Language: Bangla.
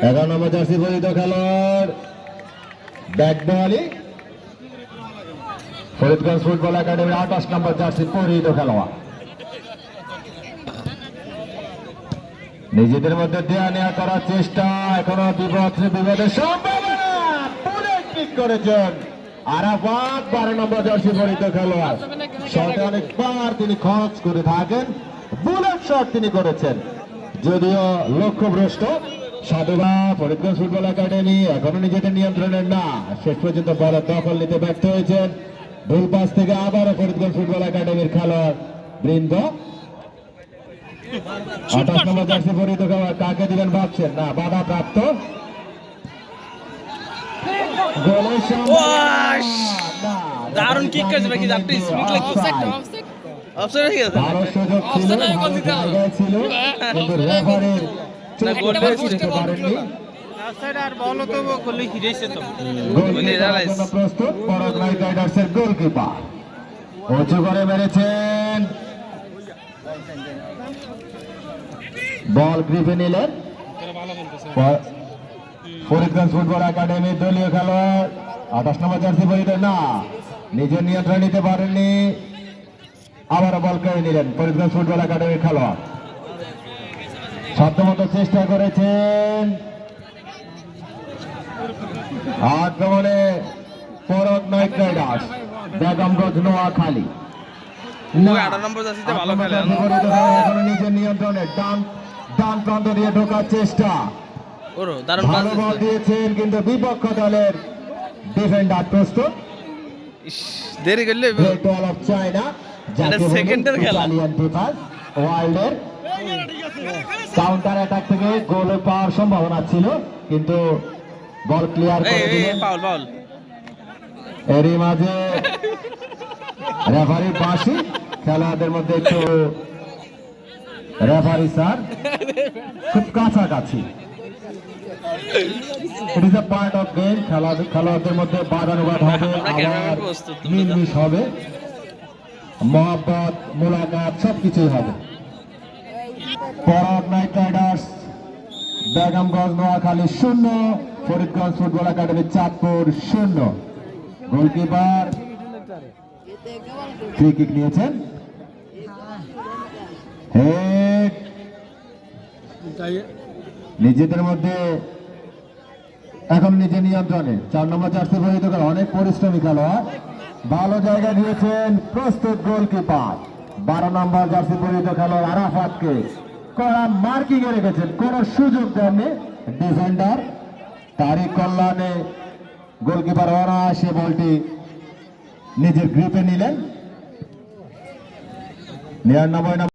11 নম্বর জার্সি পরিহিত খেলোয়াড় ব্যাটবল আলী, ফরিদগঞ্জ ফুটবল একাডেমির 28 নম্বর জার্সি পরিহিত খেলোয়াড়। নিজেদের মধ্যে দেয়া নেওয়া করার চেষ্টা, এখনো বিপদের সম্ভাবনা, বুলেট কিক করেছেন আরাফাত, 12 নম্বর জার্সি পরিহিত খেলোয়াড়। শটে অনেকবার তিনি খরচ করে থাকেন, বুলেট শট তিনি করেছেন, যদিও লক্ষ্যভ্রষ্ট। সাধুবা ফরিদগঞ্জ ফুটবল একাডেমি এখনো নিজেদের নিয়ন্ত্রণের না, শেষ পর্যন্ত বলের দখল নিতে ব্যর্থ হয়েছেন। ভুল পাস থেকে আবারও ফরিদগঞ্জ ফুটবল একাডেমির খেলোয়াড় বৃন্দ। 28 নম্বর জার্সি পরিহিত খেলোয়াড় কাকে দিবেন ভাবছেন, না বাধা প্রাপ্ত। দারুণ কিক করেছে ভাই, কিন্তু আপনি স্পিড লাগছে অফসাইড হয়ে গেছে। সুযোগ ছিল কিন্তু রেফারির না গোল করতে পারেননি। অফসাইড আর বল তো করলে হিরেছে তো গোলকিপারের জন্য প্রস্তুত পরাগ নাইট রাইডার্সের গোলকিপার, উঁচু করে মেরেছেন, বল গ্রিপে নিলেন ফরিদগঞ্জ ফুটবল একাডেমির দলীয় খেলোয়াড় 28 নম্বর জার্সি পরিহিত, না নিজের নিয়ন্ত্রণ নিতে পারেননি, আবারও বল কেড়ে নিলেন ফরিদগঞ্জ ফুটবল একাডেমির খেলোয়াড়। সাধ্যমতো চেষ্টা করেছেন আক্রমণে পরাগ নাইট রাইডার্স, বেগমগঞ্জ নোয়াখালী। এখনো নিজের নিয়ন্ত্রণে ডান প্রান্ত দিয়ে ঢোকার চেষ্টা, ভালো বল দিয়েছেন কিন্তু বিপক্ষ দলের ডিফেন্ডার প্রস্তুত। দেরি করলে সেকেন্ডের খেলা, ওয়ার্ল্ডের কাউন্টার অ্যাটাক থেকে গোল পাওয়ার সম্ভাবনা ছিল কিন্তু বল ক্লিয়ার করে দিলেন। এরই মাঝে রেফারি বাঁশি, খেলোয়াড়দের মধ্যে একটু রেফারি স্যার খুব কাছাকাছি। It is a part of game, খেলোয়াড়দের মধ্যে বাদানুবাদ হবে, আবার মিলমিশ হবে, মহব্বত মোলাকাত সবকিছুই হবে। পরাগ night Riders Begumganj Noakhali 0, Faridganj football academy Chandpur 0। Goalkeeper free kick নিয়েছেন, হেড নিজেদের মধ্যে এখন নিজের নিয়ন্ত্রণে। 4 নম্বর জার্সি পরিহিত অনেক পরিশ্রমী খেলোয়াড়, ভালো জায়গা দিয়েছেন, প্রস্তুত গোলকিপার 12 নম্বর জার্সি পরিহিত খেলোয়াড় আরাফাতকে কড়া মার্কিং এ রেখেছেন, কোন সুযোগ দেননি ডিফেন্ডার তারিক কল্যাণে। গোলকিপার অনায়াসে বলটি নিজের গ্রিপে নিলেন। 99